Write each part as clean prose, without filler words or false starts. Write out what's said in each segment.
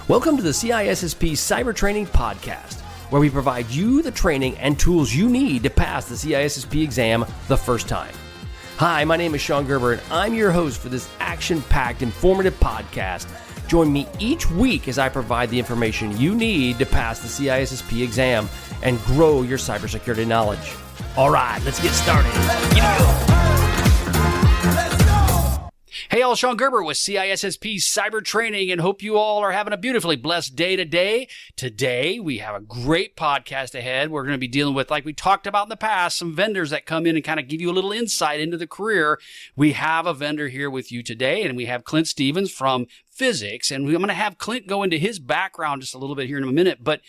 Welcome to the CISSP Cyber Training Podcast, where we provide you the training and tools you need to pass the CISSP exam the first time. Hi, my name is Sean Gerber, and I'm your host for this action-packed, informative podcast. Join me each week as I provide the information you need to pass the CISSP exam and grow your cybersecurity knowledge. All right, let's get started. Hey, all, Sean Gerber with CISSP Cyber Training, and hope you all are having a beautifully blessed day today. Today, we have a great podcast ahead. We're going to be dealing with, like we talked about in the past, some vendors that come in and kind of give you a little insight into the career. We have a vendor here with you today, and we have Clint Stevens from Phycyx, and I'm going to have Clint go into his background just a little bit here in a minute, but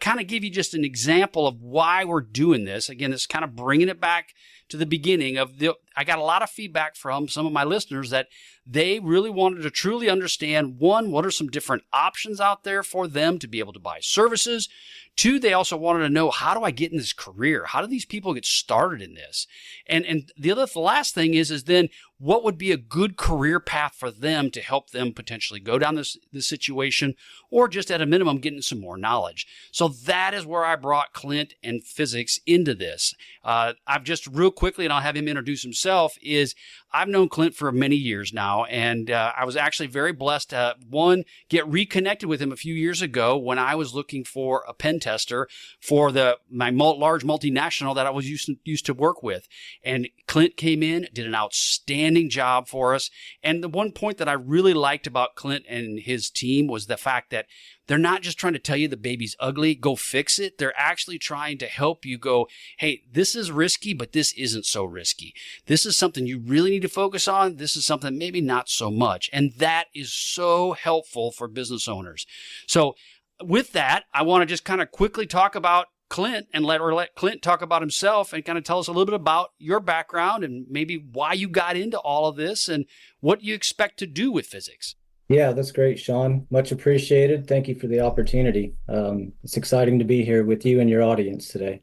kind of give you just an example of why we're doing this. Again, it's kind of bringing it back to the beginning of I got a lot of feedback from some of my listeners that they really wanted to truly understand, one, what are some different options out there for them to be able to buy services? Two, they also wanted to know, how do I get in this career? How do these people get started in this? And the last thing is then what would be a good career path for them to help them potentially go down this situation, or just at a minimum getting some more knowledge. So that is where I brought Clint and Phycyx into this. I've just real quickly, and I'll have him introduce himself, is I've known Clint for many years now, and I was actually very blessed to, one, get reconnected with him a few years ago when I was looking for a pen tester for my large multinational that I was used to work with. And Clint came in, did an outstanding job for us. And the one point that I really liked about Clint and his team was the fact that they're not just trying to tell you the baby's ugly, go fix it. They're actually trying to help you go, hey, this is risky, but this isn't so risky. This is something you really need to focus on. This is something maybe not so much. And that is so helpful for business owners. So with that, I want to just kind of quickly talk about Clint and let Clint talk about himself and kind of tell us a little bit about your background and maybe why you got into all of this and what you expect to do with Phycyx. Yeah, that's great, Sean. Much appreciated. Thank you for the opportunity. It's exciting to be here with you and your audience today.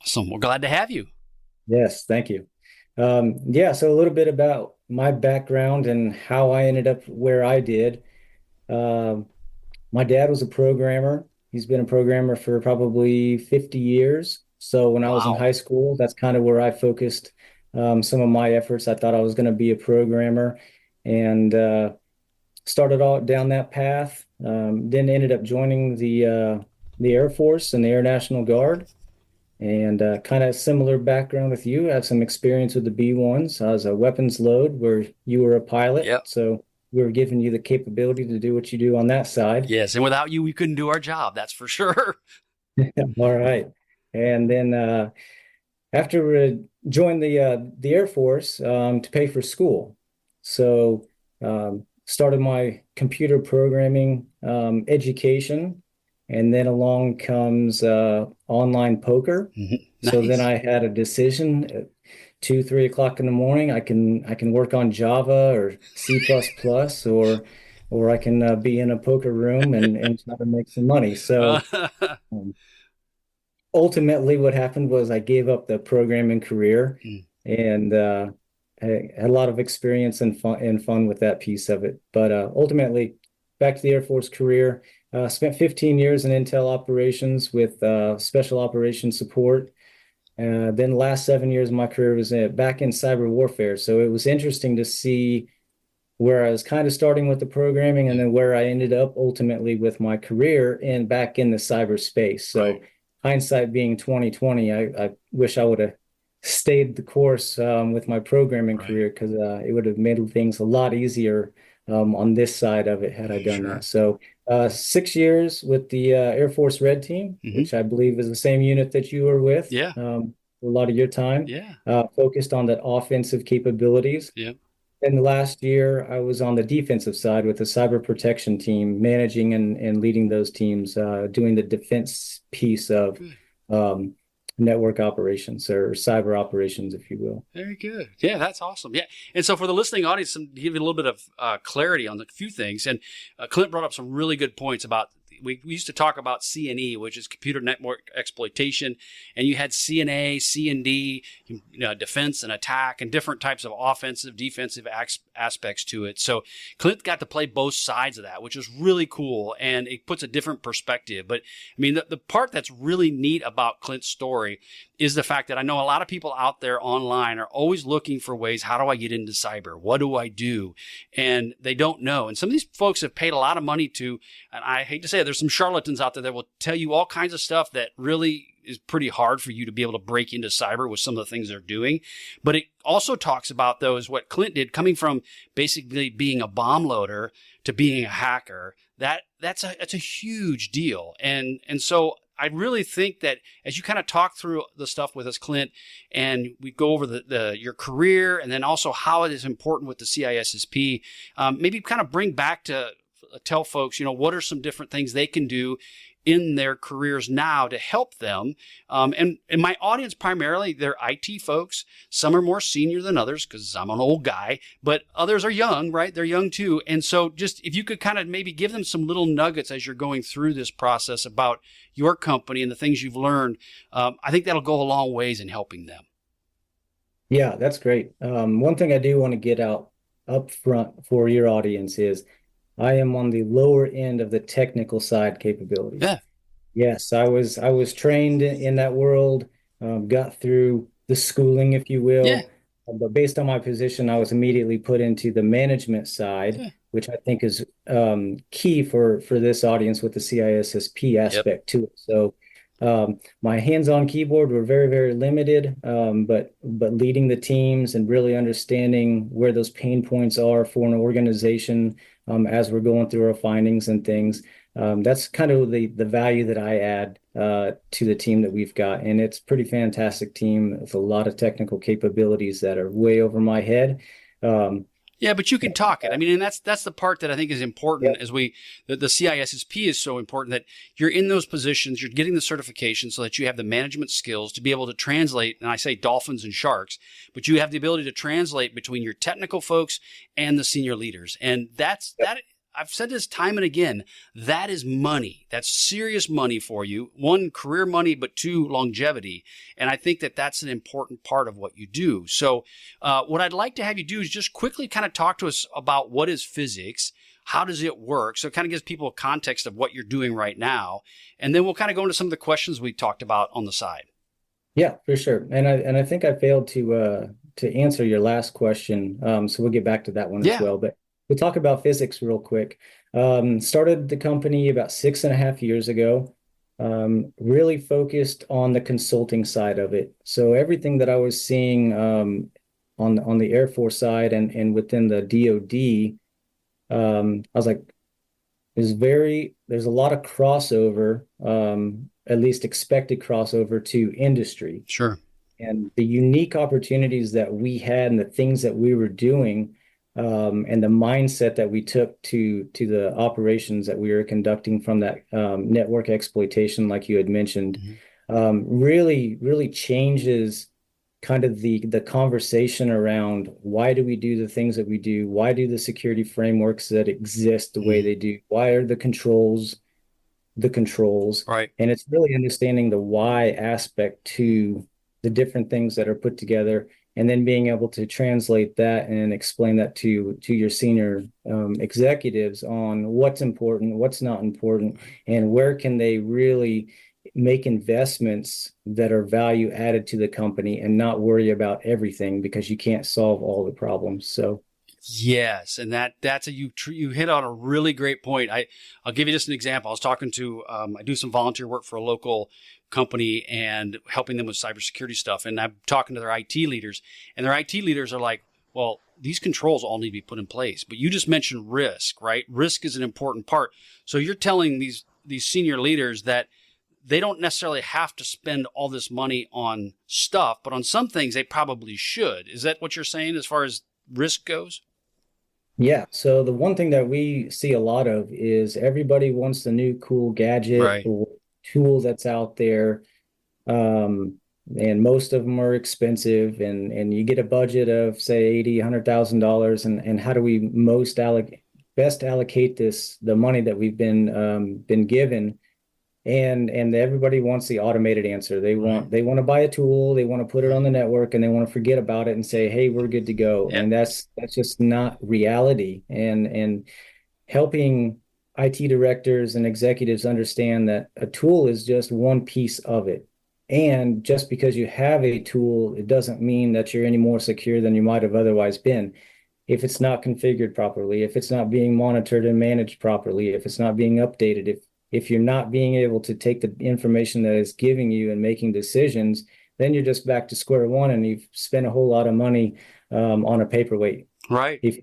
Awesome. We're glad to have you. Yes, thank you. So a little bit about my background and how I ended up where I did. My dad was a programmer. He's been a programmer for probably 50 years. So when I was in high school, that's kind of where I focused some of my efforts. I thought I was going to be a programmer, and started all down that path. Then ended up joining the Air Force and the Air National Guard, and kind of similar background with you. I have some experience with the B-1s. I was a weapons load where you were a pilot. Yep. So we were giving you the capability to do what you do on that side. Yes, and without you, we couldn't do our job. That's for sure. All right. And then after we joined the Air Force to pay for school. So started my computer programming education, and then along comes online poker. Mm-hmm. Nice. So then I had a decision at 2-3 o'clock in the morning. I can work on Java or C++, or I can be in a poker room and try to make some money. So ultimately what happened was I gave up the programming career, and I had a lot of experience and fun with that piece of it. But ultimately, back to the Air Force career, spent 15 years in intel operations with special operations support. Then the last 7 years of my career was back in cyber warfare. So it was interesting to see where I was kind of starting with the programming and then where I ended up ultimately with my career and back in the cyberspace. So hindsight being 2020, I wish I would have stayed the course with my programming career, because it would have made things a lot easier on this side of it had I done that. So 6 years with the Air Force Red Team, which I believe is the same unit that you were with. Yeah. A lot of your time. Yeah. Focused on that offensive capabilities. Yeah. And the last year I was on the defensive side with the cyber protection team, managing and leading those teams, doing the defense piece of network operations or cyber operations, if you will. Very good. Yeah, that's awesome. Yeah. And so for the listening audience, to give you a little bit of clarity on a few things, and Clint brought up some really good points about we used to talk about C&E, which is computer network exploitation, and you had CNA, C&D, defense and attack, and different types of offensive, defensive aspects to it. So Clint got to play both sides of that, which is really cool, and it puts a different perspective. But I mean, the part that's really neat about Clint's story is the fact that I know a lot of people out there online are always looking for ways, how do I get into cyber? What do I do? And they don't know. And some of these folks have paid a lot of money to, and I hate to say it, there's some charlatans out there that will tell you all kinds of stuff that really is pretty hard for you to be able to break into cyber with some of the things they're doing. But it also talks about, though, is what Clint did, coming from basically being a bomb loader to being a hacker. That's a huge deal. And so I really think that as you kind of talk through the stuff with us, Clint, and we go over your career and then also how it is important with the CISSP, maybe kind of bring back to tell folks, what are some different things they can do in their careers now to help them. And my audience, primarily, they're IT folks. Some are more senior than others because I'm an old guy, but others are young, right? They're young too. And so just if you could kind of maybe give them some little nuggets as you're going through this process about your company and the things you've learned, I think that'll go a long ways in helping them. Yeah, that's great. One thing I do want to get out up front for your audience is I am on the lower end of the technical side capabilities. Yeah. Yes, I was trained in that world, got through the schooling, if you will. Yeah. But based on my position, I was immediately put into the management side, Yeah. which I think is key for this audience with the CISSP aspect to it. So my hands-on keyboard were very, very limited, but leading the teams and really understanding where those pain points are for an organization as we're going through our findings and things. That's kind of the value that I add to the team that we've got. And it's a pretty fantastic team with a lot of technical capabilities that are way over my head. Yeah, but you can talk it. I mean, and that's the part that I think is important as the CISSP is so important, that you're in those positions, you're getting the certification so that you have the management skills to be able to translate, and I say dolphins and sharks, but you have the ability to translate between your technical folks and the senior leaders. And that I've said this time and again, that is money. That's serious money for you. One, career money, but two, longevity. And I think that that's an important part of what you do. So what I'd like to have you do is just quickly kind of talk to us about what is Phycyx, how does it work? So it kind of gives people a context of what you're doing right now. And then we'll kind of go into some of the questions we talked about on the side. Yeah, for sure. And I think I failed to answer your last question. So we'll get back to that one as well. But we'll talk about Phycyx real quick. Started the company about 6.5 years ago, really focused on the consulting side of it. So everything that I was seeing on the Air Force side and within the DoD, I was like, there's a lot of crossover, at least expected crossover to industry. Sure. And the unique opportunities that we had and the things that we were doing, and the mindset that we took to the operations that we were conducting from that network exploitation, like you had mentioned, really changes kind of the conversation around why do we do the things that we do? Why do the security frameworks that exist the way they do? Why are the controls the controls? Right. And it's really understanding the why aspect to the different things that are put together, and then being able to translate that and explain that to your senior executives on what's important, what's not important, and where can they really make investments that are value added to the company and not worry about everything because you can't solve all the problems. So yes, and that's you hit on a really great point. I'll give you just an example. I was talking to I do some volunteer work for a local company and helping them with cybersecurity stuff, and I'm talking to their IT leaders, and their IT leaders are like, well, these controls all need to be put in place. But you just mentioned risk, right? Risk is an important part. So you're telling these senior leaders that they don't necessarily have to spend all this money on stuff, but on some things they probably should. Is that what you're saying as far as risk goes? yeah. So the one thing that we see a lot of is everybody wants the new cool gadget or tool that's out there. And most of them are expensive, and you get a budget of say $80,000, $100,000, and how do we most best allocate the money that we've been given. And everybody wants the automated answer. They want to buy a tool, they want to put it on the network, and they want to forget about it and say, "Hey, we're good to go." Yeah. And that's just not reality. And helping IT directors and executives understand that a tool is just one piece of it. And just because you have a tool, it doesn't mean that you're any more secure than you might have otherwise been. If it's not configured properly, if it's not being monitored and managed properly, if it's not being updated, if you're not being able to take the information that it's giving you and making decisions, then you're just back to square one and you've spent a whole lot of money on a paperweight. Right. If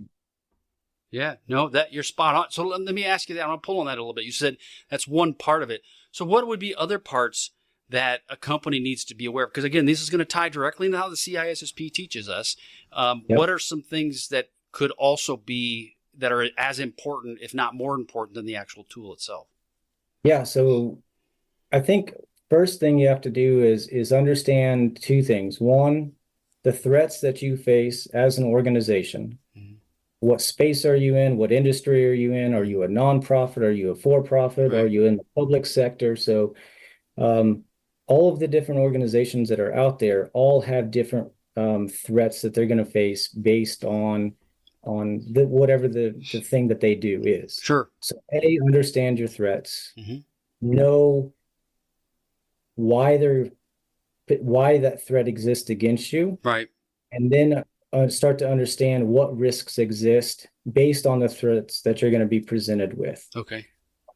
Yeah, no, that you're spot on. So let me ask you that. I'm going to pull on that a little bit. You said that's one part of it. So what would be other parts that a company needs to be aware of? Because again, this is going to tie directly into how the CISSP teaches us. Yep. What are some things that could also be that are as important, if not more important, than the actual tool itself? Yeah, so I think first thing you have to do is understand two things. One, the threats that you face as an organization. Mm-hmm. What space are you in? What industry are you in? Are you a nonprofit? Are you a for-profit? Right. Are you in the public sector? So all of the different organizations that are out there all have different threats that they're going to face based on whatever the thing that they do is. Sure. So understand your threats, Mm-hmm. know why that threat exists against you, Right. and then start to understand what risks exist based on the threats that you're going to be presented with. Okay.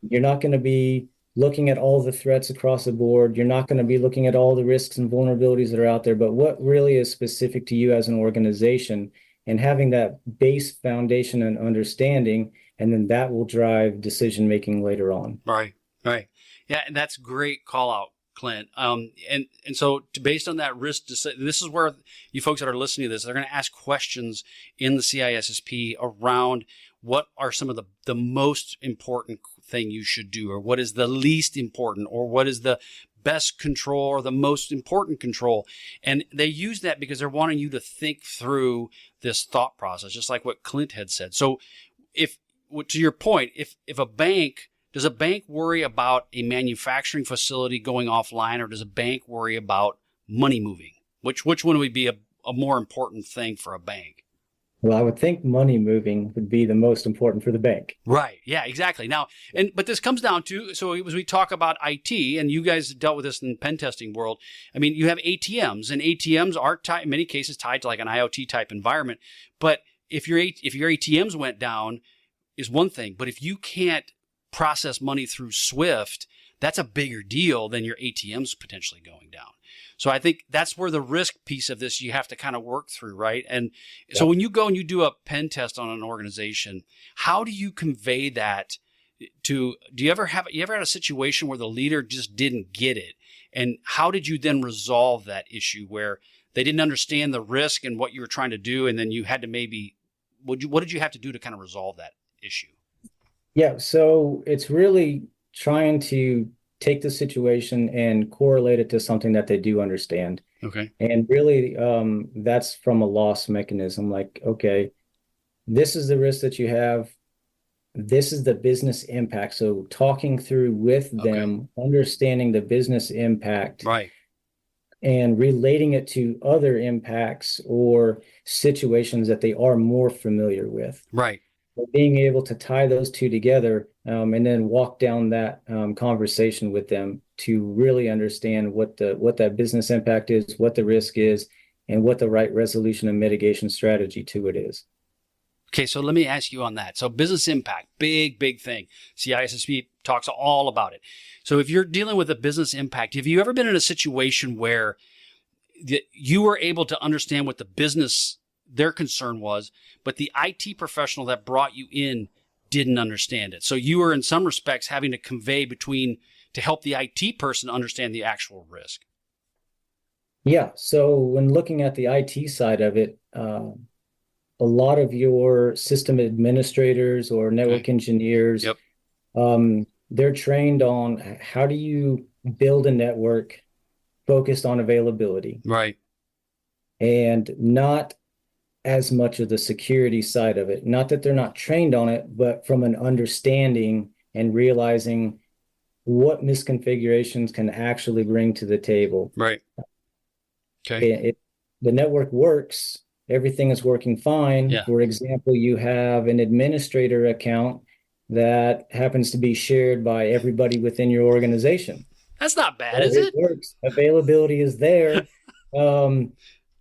You're not going to be looking at all the threats across the board. You're not going to be looking at all the risks and vulnerabilities that are out there, but what really is specific to you as an organization, and having that base foundation and understanding, and then that will drive decision making later on. Right. Right. Yeah, and that's great call out, Clint. And so based on that risk, this is where you folks that are listening to this, they're going to ask questions in the CISSP around what are some of the most important thing you should do, or what is the least important, or what is the best control or the most important control. And they use that because they're wanting you to think through this thought process, just like what Clint had said. So if, to your point, if a bank, does a bank worry about a manufacturing facility going offline, or does a bank worry about money moving? Which one would be a more important thing for a bank? Well, I would think money moving would be the most important for the bank. Right. Yeah, exactly. Now, but this comes down to, so as we talk about IT, and you guys dealt with this in the pen testing world, I mean, you have ATMs, and ATMs are in many cases tied to like an IoT type environment. But if your ATMs went down is one thing, but if you can't process money through SWIFT, that's a bigger deal than your ATMs potentially going down. So I think that's where the risk piece of this you have to kind of work through, right? And so when you go and you do a pen test on an organization, how do you convey that to, do you ever had a situation where the leader just didn't get it? And how did you then resolve that issue where they didn't understand the risk and what you were trying to do, and then you had to maybe, what did you have to do to kind of resolve that issue? Yeah, so it's really trying to take the situation and correlate it to something that they do understand. Okay. And really, that's from a loss mechanism. Like, okay, this is the risk that you have. This is the business impact. So talking through with them, understanding the business impact, right, and relating it to other impacts or situations that they are more familiar with. right. Being able to tie those two together, and then walk down that conversation with them to really understand what that business impact is, what the risk is, and what the right resolution and mitigation strategy to it is. Okay, so let me ask you on that. So business impact, big thing. CISSP talks all about it. So if you're dealing with a business impact, have you ever been in a situation where you were able to understand what the business, their concern was, but the IT professional that brought you in didn't understand it? So you were in some respects having to convey to help the IT person understand the actual risk. Yeah, so when looking at the IT side of it, a lot of your system administrators or network engineers, Yep. They're trained on how do you build a network focused on availability, Right. and not as much of the security side of it. Not that they're not trained on it, but from an understanding and realizing what misconfigurations can actually bring to the table. Right. Okay. The network works, everything is working fine. Yeah. For example, you have an administrator account that happens to be shared by everybody within your organization. That's not bad, Well, is it it? works. Availability is there. Um,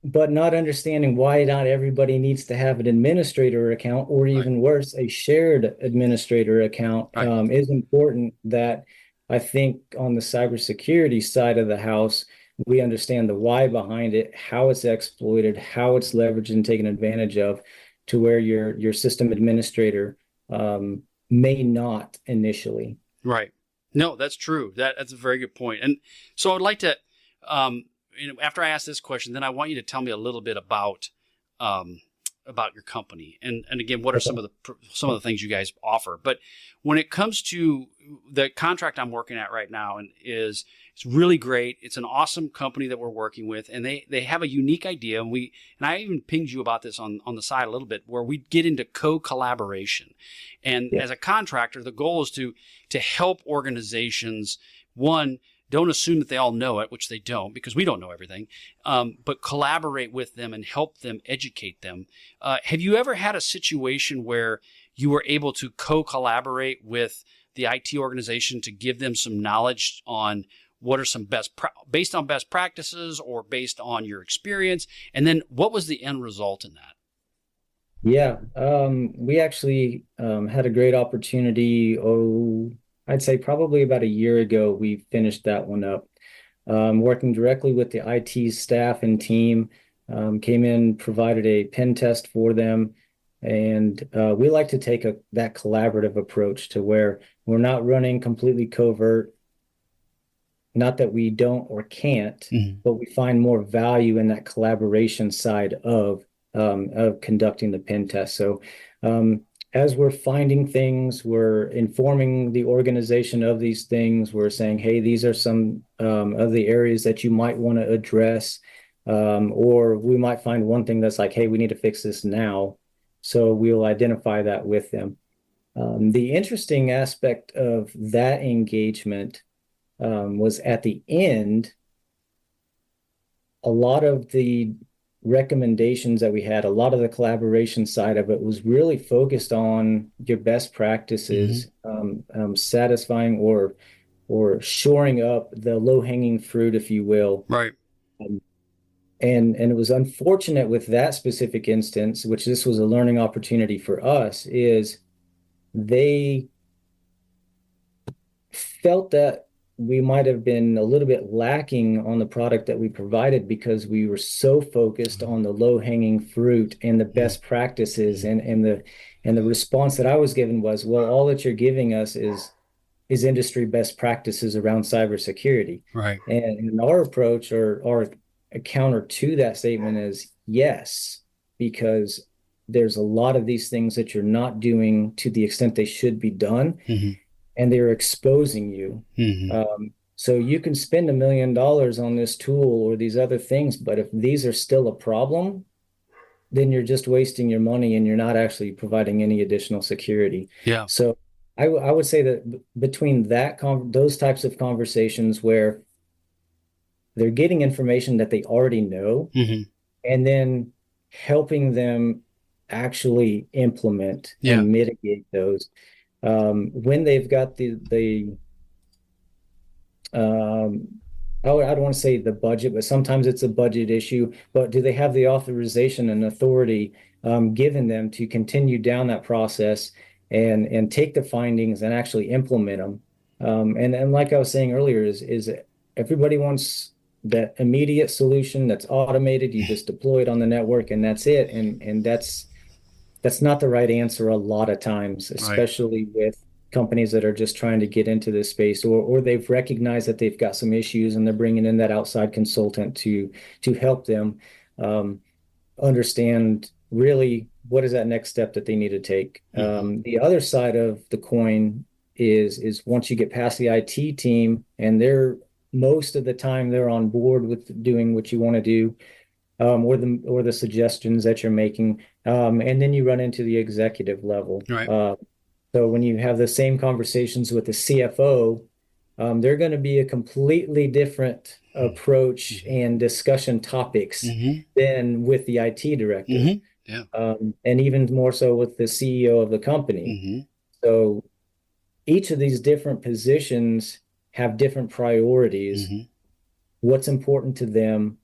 but not understanding why not everybody needs to have an administrator account, or Right. even worse, a shared administrator account, Right. is important. That I think on the cybersecurity side of the house, we understand the why behind it, how it's exploited, how it's leveraged and taken advantage of, to where your system administrator may not initially. Right. No, that's true. That's a very good point. And so I'd like to, after I ask this question, then I want you to tell me a little bit um, about your company, and again, what are Okay. some of the things you guys offer. But when it comes to the contract I'm working at right now, and it's really great. It's an awesome company that we're working with, and they have a unique idea. And I even pinged you about this on the side a little bit, where we get into co-collaboration. And Yeah. as a contractor, the goal is to help organizations, one, don't assume that they all know it, which they don't, because we don't know everything, but collaborate with them and help them, educate them. Have you ever had a situation where you were able to co-collaborate with the IT organization to give them some knowledge on what are some based on best practices or based on your experience? And then what was the end result in that? Yeah, we actually had a great opportunity. Oh, I'd say probably about a year ago, we finished that one up. Working directly with the IT staff and team, came in, provided a pen test for them, and we like to take that collaborative approach to where we're not running completely covert. Not that we don't or can't, Mhm. but we find more value in that collaboration side of conducting the pen test. So as we're finding things, we're informing the organization of these things. We're saying, hey, these are some of the areas that you might want to address. Or we might find one thing that's like, hey, we need to fix this now. So we'll identify that with them. The interesting aspect of that engagement was at the end, a lot of the recommendations that we had, a lot of the collaboration side of it was really focused on your best Mhm. practices, satisfying or shoring up the low-hanging fruit, if you will. Right. Um, and it was unfortunate with that specific instance, which this was a learning opportunity for us, is they felt that we might have been a little bit lacking on the product that we provided because we were so focused on the low-hanging fruit and the Mhm. best practices, and the response that I was given was, well, all that you're giving us is industry best practices around cybersecurity. Right. And our approach, or our counter to that statement, is yes, because there's a lot of these things that you're not doing to the extent they should be done, Mhm. and they're exposing you. Mhm. So you can spend $1 million on this tool or these other things, but if these are still a problem, then you're just wasting your money and you're not actually providing any additional security. Yeah. So I would say that between those types of conversations where they're getting information that they already know, Mhm. and then helping them actually implement Yeah. and mitigate those, when they've got the um, I don't want to say the budget, but sometimes it's a budget issue. But do they have the authorization and authority given them to continue down that process and take the findings and actually implement them? And like I was saying earlier, is everybody wants that immediate solution that's automated. You just deploy it on the network and that's it. And that's not the right answer a lot of times, Right. especially with companies that are just trying to get into this space, or they've recognized that they've got some issues and they're bringing in that outside consultant to help them um, understand really what is that next step that they need to take. Mhm. The other side of the coin is once you get past the IT team and they're most of the time they're on board with doing what you want to do, or the suggestions that you're making. And then you run into the executive level. Right. So when you have the same conversations with the CFO, they're going to be a completely different approach Mm-hmm. and discussion topics Mm-hmm. than with the IT director, Mm-hmm. Yeah. and even more so with the CEO of the company. Mm-hmm. So each of these different positions have different priorities. Mm-hmm. What's important to them?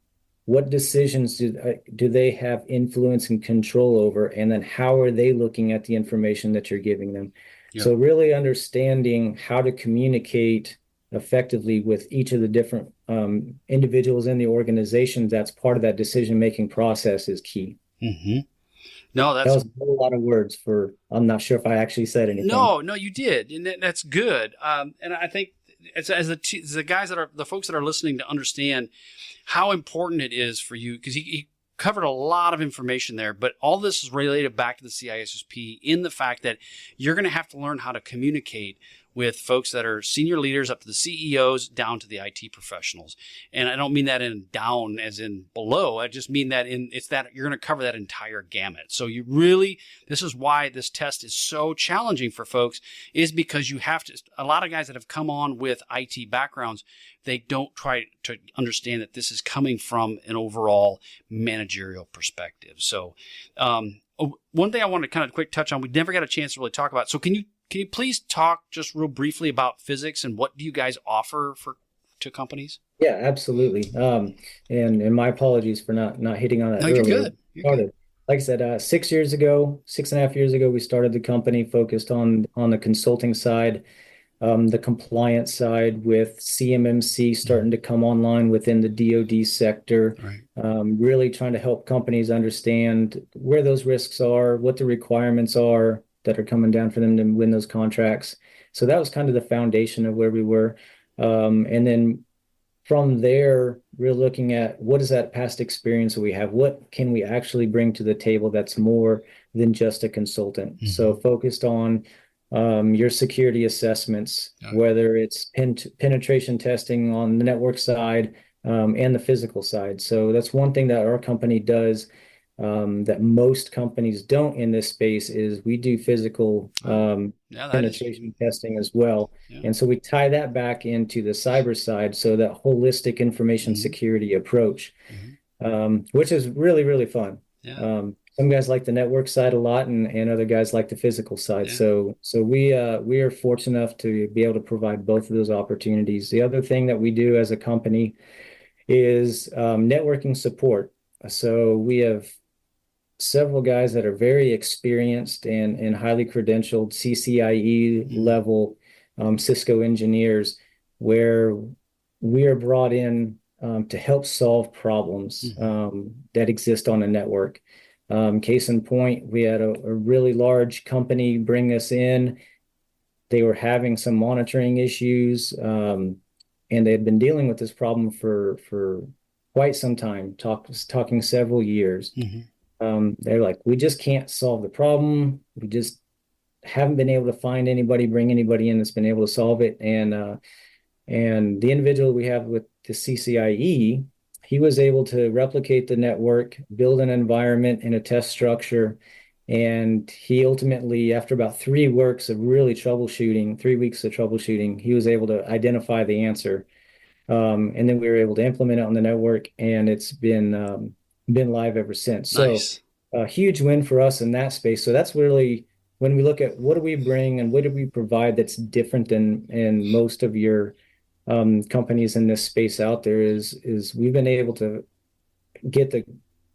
What decisions do they have influence and control over? And then how are they looking at the information that you're giving them? Yep. So really understanding how to communicate effectively with each of the different individuals in the organization that's part of that decision-making process is key. Mm-hmm. No, That that's was a whole lot of words for, I'm not sure if I actually said anything. no, you did, and that's good. And I think as the guys that are the folks that are listening to understand how important it is for you, because he covered a lot of information there, but all this is related back to the CISSP in the fact that you're going to have to learn how to communicate with folks that are senior leaders up to the CEOs down to the IT professionals. And I don't mean that in down as in below. I just mean that it's that you're going to cover that entire gamut. So this is why this test is so challenging for folks, is because you have to, a lot of guys that have come on with IT backgrounds, they don't try to understand that this is coming from an overall managerial perspective. So, one thing I want to kind of quick touch on, we never got a chance to really talk about. So can you please talk just real briefly about Phycyx and what do you guys offer to companies? Yeah, absolutely. And my apologies for not hitting on that No, you're earlier. good. You're good. Like I said, 6 years ago, 6.5 years ago, we started the company focused on the consulting side, the compliance side, with CMMC starting to come online within the DoD sector. Right. Really trying to help companies understand where those risks are, what the requirements are that are coming down for them to win those contracts. So that was kind of the foundation of where we were. And then from there, we're looking at what is that past experience that we have? What can we actually bring to the table that's more than just a consultant? Mm-hmm. So focused on your security assessments, whether it's penetration testing on the network side and the physical side. So that's one thing that our company does that most companies don't in this space is we do physical penetration testing as well. Yeah. And so we tie that back into the cyber side, so that holistic information security approach, which is really, really fun. Yeah. Some guys like the network side a lot, and other guys like the physical side. Yeah. So we are fortunate enough to be able to provide both of those opportunities. The other thing that we do as a company is networking support. So we have several guys that are very experienced and highly credentialed CCIE level Cisco engineers, where we are brought in to help solve problems that exist on a network. Case in point, we had a really large company bring us in. They were having some monitoring issues, and they had been dealing with this problem for quite some time, talking several years. They're like, we just can't solve the problem. We just haven't been able to bring anybody in that's been able to solve it. And the individual we have with the CCIE, he was able to replicate the network, build an environment and a test structure. And he ultimately, after about 3 weeks of troubleshooting, he was able to identify the answer. And then we were able to implement it on the network, and it's been live ever since. Nice. So a huge win for us in that space. So that's really when we look at what do we bring and what do we provide that's different than in most of your companies in this space out there is we've been able to get the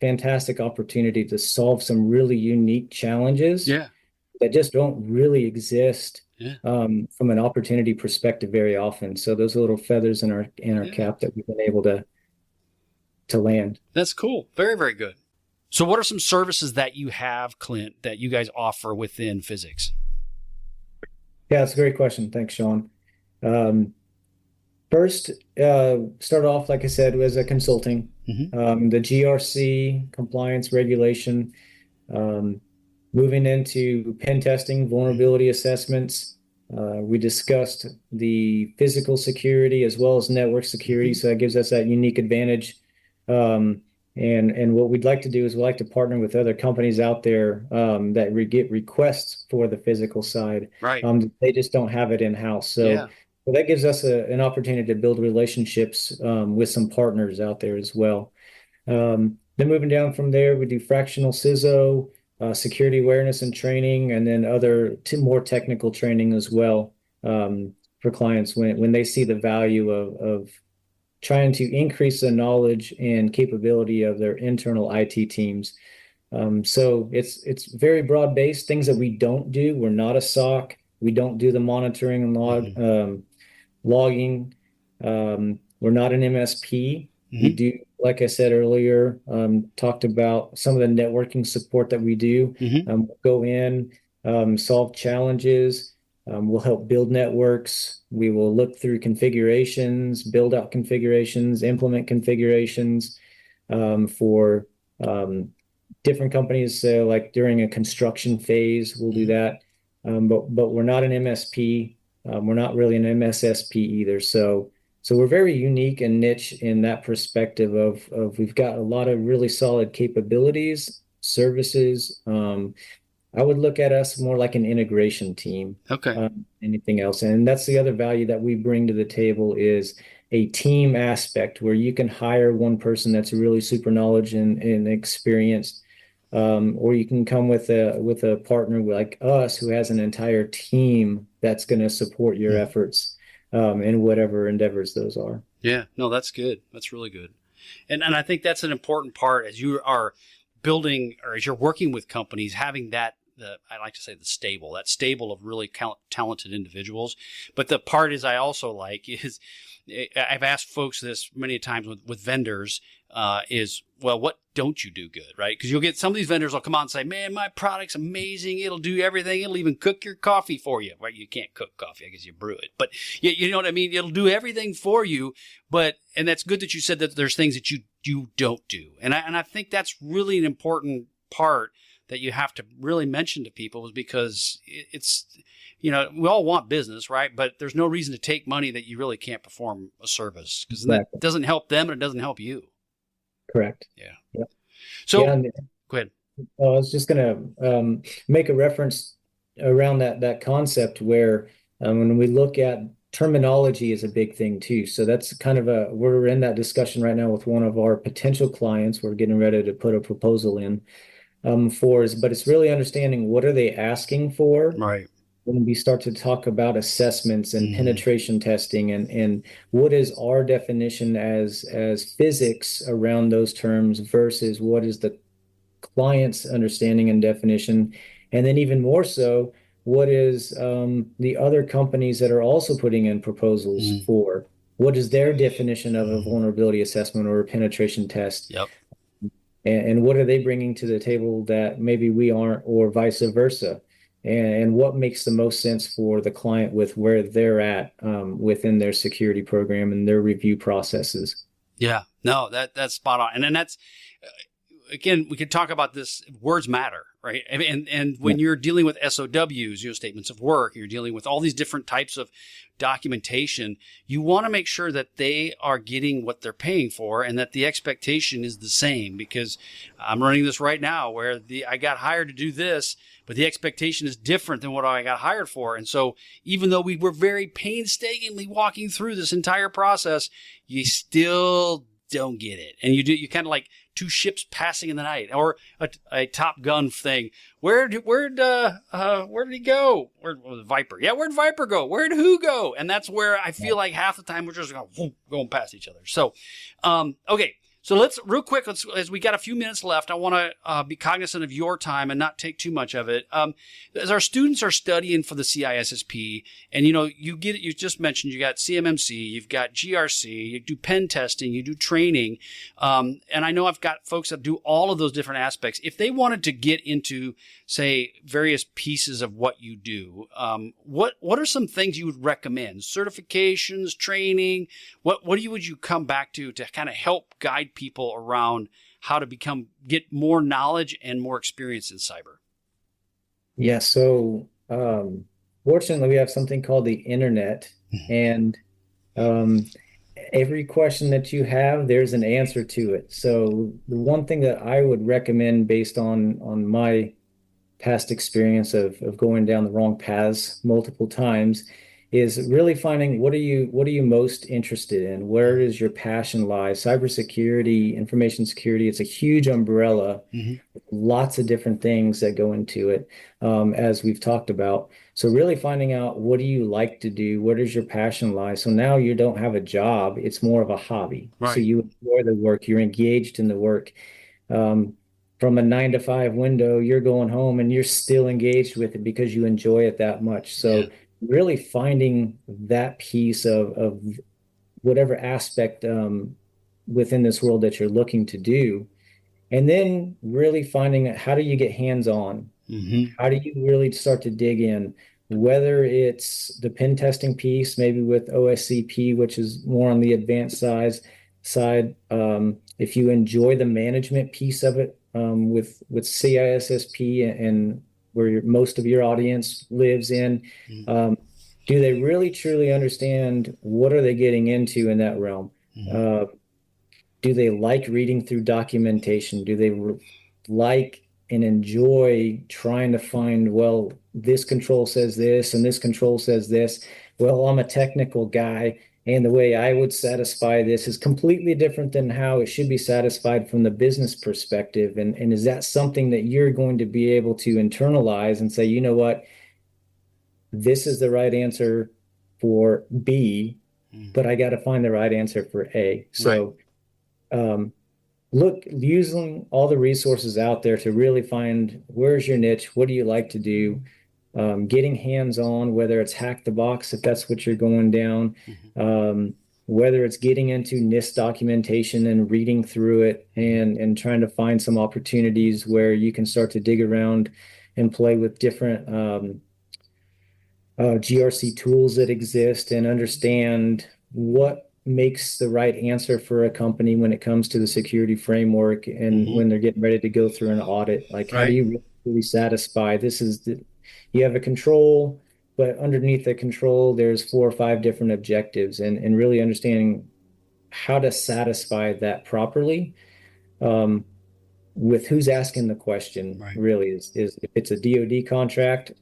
fantastic opportunity to solve some really unique challenges that just don't really exist from an opportunity perspective very often. So those are little feathers in our cap that we've been able to land. That's cool. Very, very good. So what are some services that you have, Clint, that you guys offer within Phycyx? Yeah, that's a great question. Thanks, Sean. First, start off, like I said, as a consulting. The GRC compliance regulation, moving into pen testing, vulnerability assessments. We discussed the physical security as well as network security, so that gives us that unique advantage. And what we'd like to do is we like to partner with other companies out there that get requests for the physical side. Right. They just don't have it in-house. Yeah. So that gives us an opportunity to build relationships with some partners out there as well. Then moving down from there, we do fractional CISO, security awareness and training, and then other more technical training as well for clients when they see the value of trying to increase the knowledge and capability of their internal IT teams. So it's very broad based. Things that we don't do. We're not a SOC. We don't do the monitoring and Mm-hmm. logging. We're not an MSP. We Mm-hmm. do, like I said earlier, talked about some of the networking support that we do. Mm-hmm. Go in, solve challenges. We'll help build networks. We will look through configurations, build out configurations, implement configurations for different companies. So, like during a construction phase, we'll do Mm-hmm. that. But we're not an MSP. We're not really an MSSP either. So we're very unique and niche in that perspective of we've got a lot of really solid capabilities, services. I would look at us more like an integration team, Okay. anything else. And that's the other value that we bring to the table is a team aspect where you can hire one person that's really super knowledge and experienced, or you can come with a partner like us who has an entire team that's going to support your Mm. efforts in whatever endeavors those are. Yeah. No, that's good. That's really good. And I think that's an important part as you are building or as you're working with companies, having that, I like to say that stable of really talented individuals. But the part is I also like is I've asked folks this many times with vendors is, well, what don't you do good, right? Because you'll get some of these vendors will come out and say, man, my product's amazing. It'll do everything. It'll even cook your coffee for you. Right? You can't cook coffee. I guess you brew it. But you know what I mean? It'll do everything for you. And that's good that you said that there's things that you don't do. And I think that's really an important part that you have to really mention to people is because it's, we all want business, right? But there's no reason to take money that you really can't perform a service because that Exactly. doesn't help them and it doesn't help you. Correct. Yeah. Yep. Yeah. So And go ahead. I was just going to make a reference around that concept where when we look at terminology is a big thing too. So that's kind of we're in that discussion right now with one of our potential clients. We're getting ready to put a proposal in but it's really understanding what are they asking for Right. when we start to talk about assessments and Mm-hmm. penetration testing and what is our definition as physics around those terms versus what is the client's understanding and definition, and then even more so, what is the other companies that are also putting in proposals Mm-hmm. for? What is their definition of a Mm-hmm. vulnerability assessment or a penetration test? Yep. And what are they bringing to the table that maybe we aren't, or vice versa? And what makes the most sense for the client with where they're at within their security program and their review processes? Yeah. No, that's spot on. And then that's again, we could talk about this. Words matter, right? And Yeah, when you're dealing with SOWs, statements of work, you're dealing with all these different types of documentation. You want to make sure that they are getting what they're paying for, and that the expectation is the same. Because I'm running this right now, where I got hired to do this, but the expectation is different than what I got hired for. And so, even though we were very painstakingly walking through this entire process, you still don't get it. And you kind of like two ships passing in the night, or a Top Gun thing. Where'd he go? Where'd Viper? Yeah, where'd Viper go? Where'd who go? And that's where I feel like half the time we're just going past each other. So, okay. So let's real quick, as we got a few minutes left, I want to be cognizant of your time and not take too much of it. As our students are studying for the CISSP, and you just mentioned you got CMMC, you've got GRC, you do pen testing, you do training, and I know I've got folks that do all of those different aspects. If they wanted to get into, say, various pieces of what you do, what are some things you would recommend? Certifications, training? What would you come back to kind of help guide people around how to get more knowledge and more experience in cyber? yeah. So fortunately, we have something called the internet, and um, every question that you have, there's an answer to it. So the one thing that I would recommend based on my past experience of going down the wrong paths multiple times is really finding what are you most interested in? Where does your passion lie? Cybersecurity, information security, it's a huge umbrella, Hmm. lots of different things that go into it, as we've talked about. So really finding out what do you like to do? Where does your passion lie? So now you don't have a job, it's more of a hobby. So Right. you enjoy the work, you're engaged in the work. Um, from a 9 to 5 window, you're going home and you're still engaged with it because you enjoy it that much. Yeah. So really finding that piece of whatever aspect within this world that you're looking to do, and then really finding out how do you get hands-on? Hmm. How do you really start to dig in? Whether it's the pen testing piece, maybe with OSCP, which is more on the advanced side. If you enjoy the management piece of it, with CISSP and where most of your audience lives in, um, do they really truly understand what are they getting into in that realm? Hmm. Uh, do they like reading through documentation? Do they like and enjoy trying to find, well, this control says this and this control says this? Well, I'm a technical guy, and the way I would satisfy this is completely different than how it should be satisfied from the business perspective. And is that something that you're going to be able to internalize and say, you know what, this is the right answer for B, but I got to find the right answer for A. Right. So, um, look, using all the resources out there to really find where's your niche, what do you like to do, getting hands-on, whether it's hack the box, if that's what you're going down, Hmm. um, whether it's getting into NIST documentation and reading through it and trying to find some opportunities where you can start to dig around and play with different GRC tools that exist and understand what makes the right answer for a company when it comes to the security framework and Hmm. when they're getting ready to go through an audit. Like, how do Right. you really satisfy this is you have a control, but underneath the control, there's 4 or 5 different objectives and really understanding how to satisfy that properly. Um, with who's asking the question Right. really is if it's a DoD contract,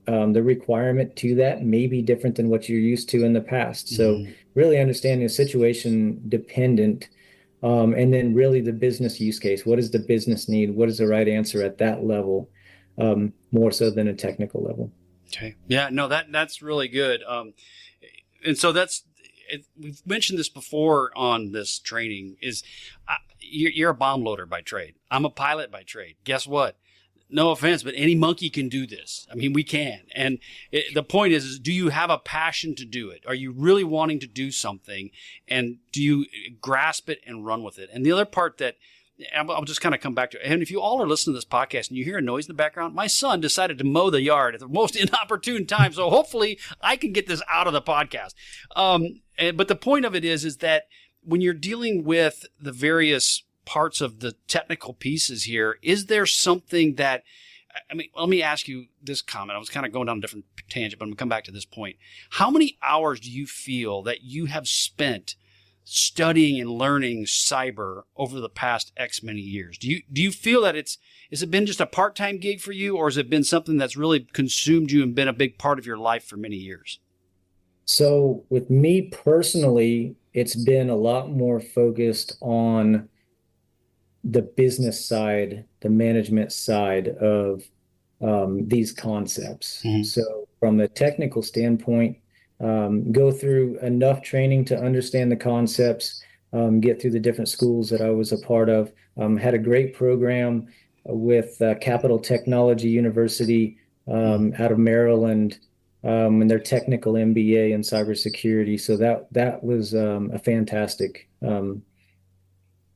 the requirement to that may be different than what you're used to in the past. So Hmm. really understanding the situation dependent, and then really the business use case. What does the business need? What is the right answer at that level, more so than a technical level? Okay. Yeah. No, that's really good. And so we've mentioned this before on this training is you're a bomb loader by trade. I'm a pilot by trade. Guess what? No offense, but any monkey can do this. I mean, we can. And the point is, do you have a passion to do it? Are you really wanting to do something? And do you grasp it and run with it? And the other part that I'll just kind of come back to, and if you all are listening to this podcast and you hear a noise in the background, my son decided to mow the yard at the most inopportune time. So hopefully I can get this out of the podcast. But the point of it is that when you're dealing with the various parts of the technical pieces here, is there something that, I mean, let me ask you this comment. I was kind of going down a different tangent, but I'm going to come back to this point. How many hours do you feel that you have spent studying and learning cyber over the past X many years? Do you feel that has it been just a part-time gig for you, or has it been something that's really consumed you and been a big part of your life for many years? So with me personally, it's been a lot more focused on the business side, the management side of these concepts. Mm-hmm. So, from a technical standpoint, go through enough training to understand the concepts, get through the different schools that I was a part of. Had a great program with Capital Technology University out of Maryland. And their technical MBA in cybersecurity. So that was a fantastic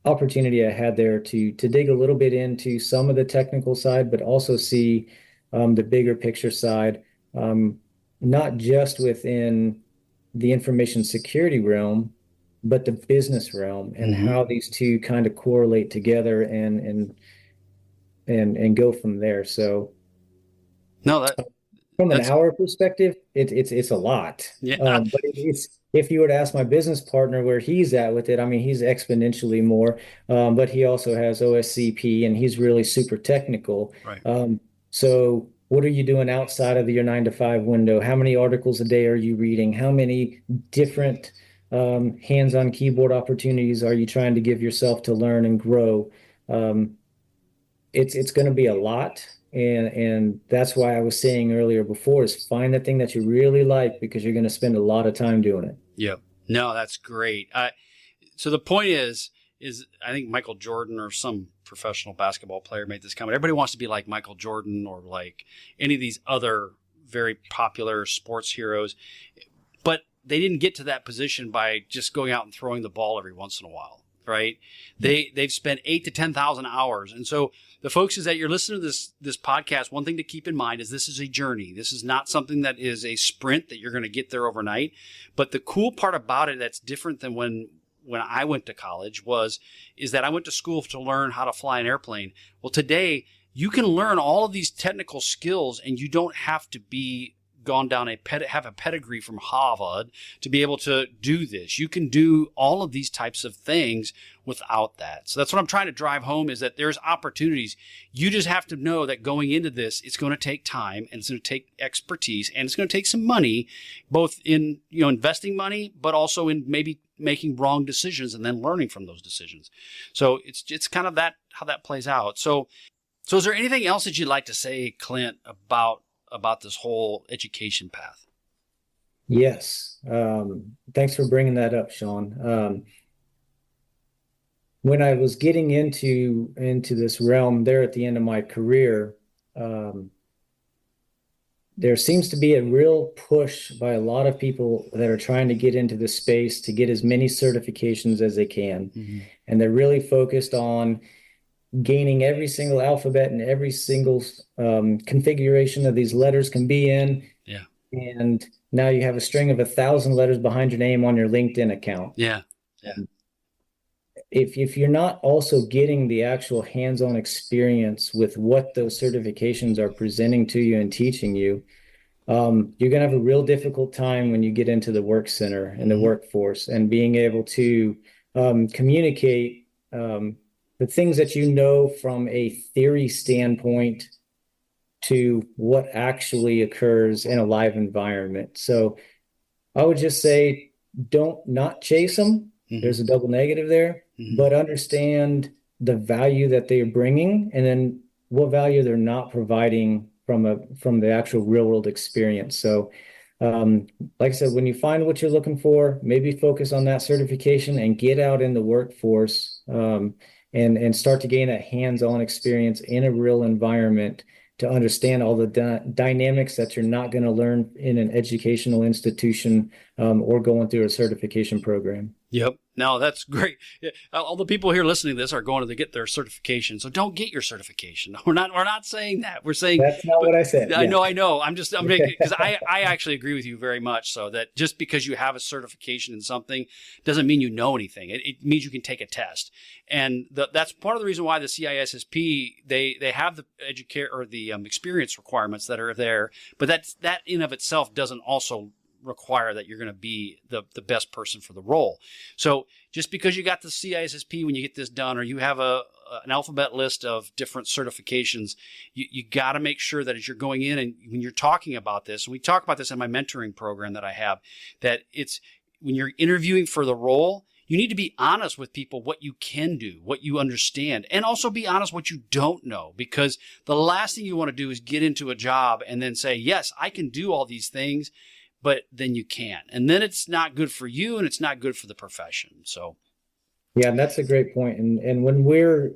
opportunity I had there to dig a little bit into some of the technical side, but also see the bigger picture side, um, not just within the information security realm, but the business realm and Mm-hmm. how these two kind of correlate together and go from there. So No, From an That's hour perspective, it's a lot. yeah, But it's if you were to ask my business partner where he's at with it, I mean, he's exponentially more. But he also has OSCP and he's really super technical. right. So what are you doing outside of your 9 to 5 window? How many articles a day are you reading? How many different hands-on keyboard opportunities are you trying to give yourself to learn and grow? Um, it's going to be a lot, and that's why I was saying earlier before is find the thing that you really like because you're going to spend a lot of time doing it. Yep. No, that's great. So the point is I think Michael Jordan or some professional basketball player made this comment. Everybody wants to be like Michael Jordan or like any of these other very popular sports heroes, but they didn't get to that position by just going out and throwing the ball every once in a while, right? They've spent 8 to 10,000 hours, and so the folks is that you're listening to this podcast. One thing to keep in mind is this is a journey. This is not something that is a sprint that you're going to get there overnight. But the cool part about it that's different than when I went to college is that I went to school to learn how to fly an airplane. Well, today you can learn all of these technical skills, and you don't have to be gone down have a pedigree from Harvard to be able to do this. You can do all of these types of things without that. So that's what I'm trying to drive home is that there's opportunities. You just have to know that going into this, it's going to take time and it's going to take expertise and it's going to take some money, both in, investing money, but also in maybe making wrong decisions and then learning from those decisions. So it's kind of how that plays out. So is there anything else that you'd like to say, Clint, about this whole education path? Yes. Thanks for bringing that up, Sean. When I was getting into this realm there at the end of my career, there seems to be a real push by a lot of people that are trying to get into the space to get as many certifications as they can. Mm-hmm. And they're really focused on gaining every single alphabet and every single configuration of these letters can be in. Yeah. And now you have a string of 1,000 letters behind your name on your LinkedIn account. Yeah. Yeah. If you're not also getting the actual hands-on experience with what those certifications are presenting to you and teaching you, you're going to have a real difficult time when you get into the work center and the workforce and being able to communicate the things that you know from a theory standpoint to what actually occurs in a live environment. So I would just say don't not chase them. Mm-hmm. There's a double negative there, but understand the value that they're bringing and then what value they're not providing from the actual real world experience. So like I said, when you find what you're looking for, maybe focus on that certification and get out in the workforce and start to gain a hands-on experience in a real environment to understand all the dynamics that you're not going to learn in an educational institution or going through a certification program. Yep. No, that's great. All the people here listening to this are going to get their certification. So don't get your certification. We're not saying that. We're saying that's not what I said. I know. I'm making, because I actually agree with you very much. So that just because you have a certification in something doesn't mean you know anything. It means you can take a test. And that's part of the reason why the CISSP, they have the experience requirements that are there, but that in of itself doesn't also require that you're going to be the best person for the role. So just because you got the CISSP when you get this done, or you have an alphabet list of different certifications, you got to make sure that as you're going in and when you're talking about this, and we talk about this in my mentoring program that I have, that it's when you're interviewing for the role, you need to be honest with people what you can do, what you understand, and also be honest what you don't know, because the last thing you want to do is get into a job and then say, yes, I can do all these things, but then you can't. And then it's not good for you and it's not good for the profession. So yeah, that's a great point. And when we're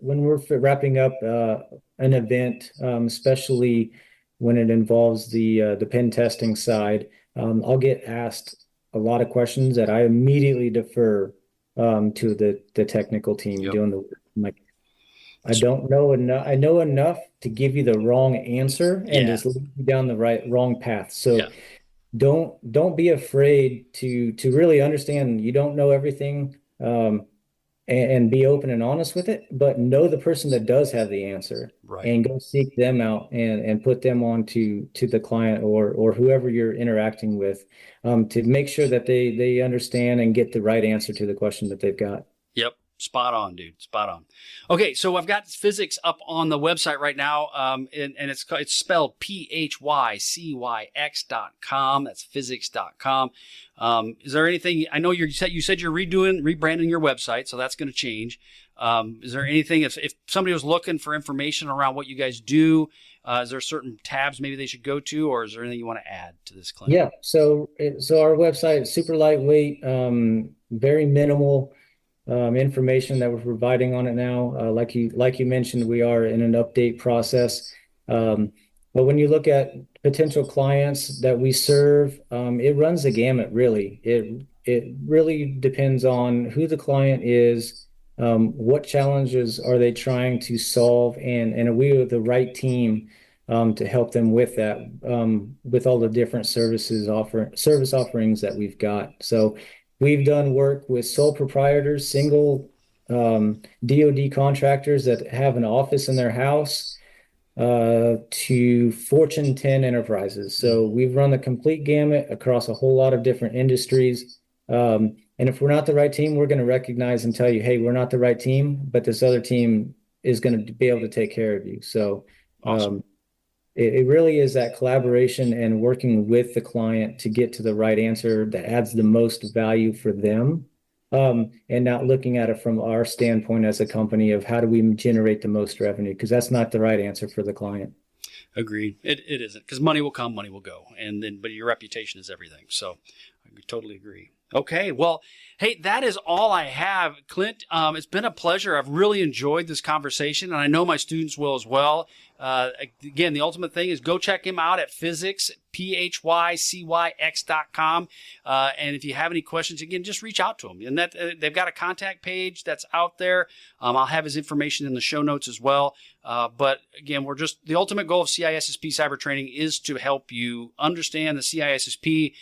wrapping up an event, especially when it involves the pen testing side, I'll get asked a lot of questions that I immediately defer to the technical team doing the work. I'm like, I don't know enough. I know enough to give you the wrong answer and just lead you down the wrong path. So don't be afraid to really understand you don't know everything. and be open and honest with it, but know the person that does have the answer Right. and go seek them out and put them on to the client or whoever you're interacting with, to make sure that they understand and get the right answer to the question that they've got. Yep. Spot on, dude. Spot on. Okay, so I've got Phycyx up on the website right now, and it's spelled PHYCYX.com. That's phycyx.com. Is there anything? I know you said you're rebranding your website, so that's going to change. Is there anything if somebody was looking for information around what you guys do? Is there certain tabs maybe they should go to, or is there anything you want to add to this, Clint? Yeah. So our website is super lightweight, very minimal information that we're providing on it now. Like you mentioned, we are in an update process. But when you look at potential clients that we serve, it runs the gamut, really. It really depends on who the client is, what challenges are they trying to solve, and are we the right team to help them with that, with all the different service offerings that we've got. So we've done work with sole proprietors, single DoD contractors that have an office in their house, to Fortune 10 enterprises. So we've run the complete gamut across a whole lot of different industries. And if we're not the right team, we're going to recognize and tell you, hey, we're not the right team, but this other team is going to be able to take care of you. So Awesome. It really is that collaboration and working with the client to get to the right answer that adds the most value for them, and not looking at it from our standpoint as a company of how do we generate the most revenue, because that's not the right answer for the client. Agreed. It isn't, because money will come, money will go, but your reputation is everything. So I totally agree. Okay, well, hey, that is all I have, Clint. It's been a pleasure. I've really enjoyed this conversation, and I know my students will as well. Again, the ultimate thing is go check him out at Phycyx, PHYCYX.com. And if you have any questions, again, just reach out to him. And that they've got a contact page that's out there. I'll have his information in the show notes as well. But again, the ultimate goal of CISSP Cyber Training is to help you understand the CISSP,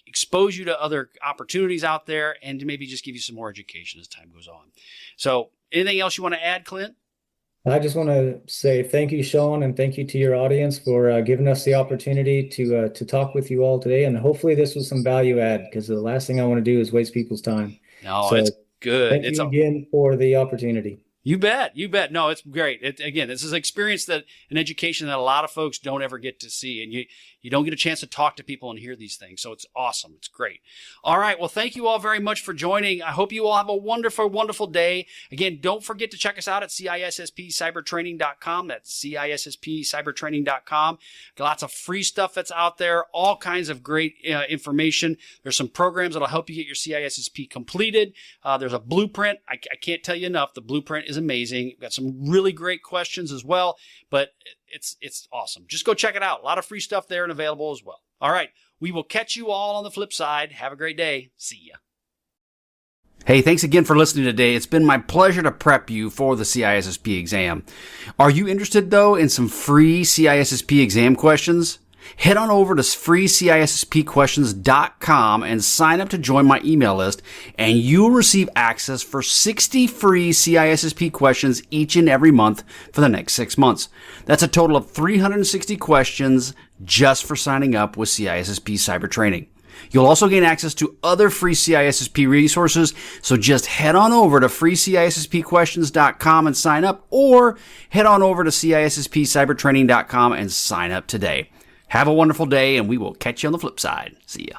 expose you to other opportunities out there, and to maybe just give you some more education as time goes on. So anything else you want to add, Clint? I just want to say thank you, Sean, and thank you to your audience for giving us the opportunity to talk with you all today. And hopefully this was some value add, because the last thing I want to do is waste people's time. No, So it's good. thank you again for the opportunity. You bet. You bet. No, it's great. Again, this is experience an education that a lot of folks don't ever get to see. And you don't get a chance to talk to people and hear these things. So it's awesome. It's great. All right. Well, thank you all very much for joining. I hope you all have a wonderful, wonderful day. Again, don't forget to check us out at CISSPcybertraining.com. That's CISSPcybertraining.com. Got lots of free stuff that's out there, all kinds of great information. There's some programs that'll help you get your CISSP completed. There's a blueprint. I can't tell you enough. The blueprint is amazing. We've got some really great questions as well, but it's awesome. Just go check it out. A lot of free stuff there and available as well. All right. We will catch you all on the flip side. Have a great day. See ya. Hey, thanks again for listening today. It's been my pleasure to prep you for the CISSP exam. Are you interested, though, in some free CISSP exam questions? Head on over to freecisspquestions.com and sign up to join my email list, and you'll receive access for 60 free CISSP questions each and every month for the next 6 months. That's a total of 360 questions just for signing up with CISSP Cyber Training. You'll also gain access to other free CISSP resources, so just head on over to freecisspquestions.com and sign up, or head on over to CISSPcybertraining.com and sign up today. Have a wonderful day, and we will catch you on the flip side. See ya.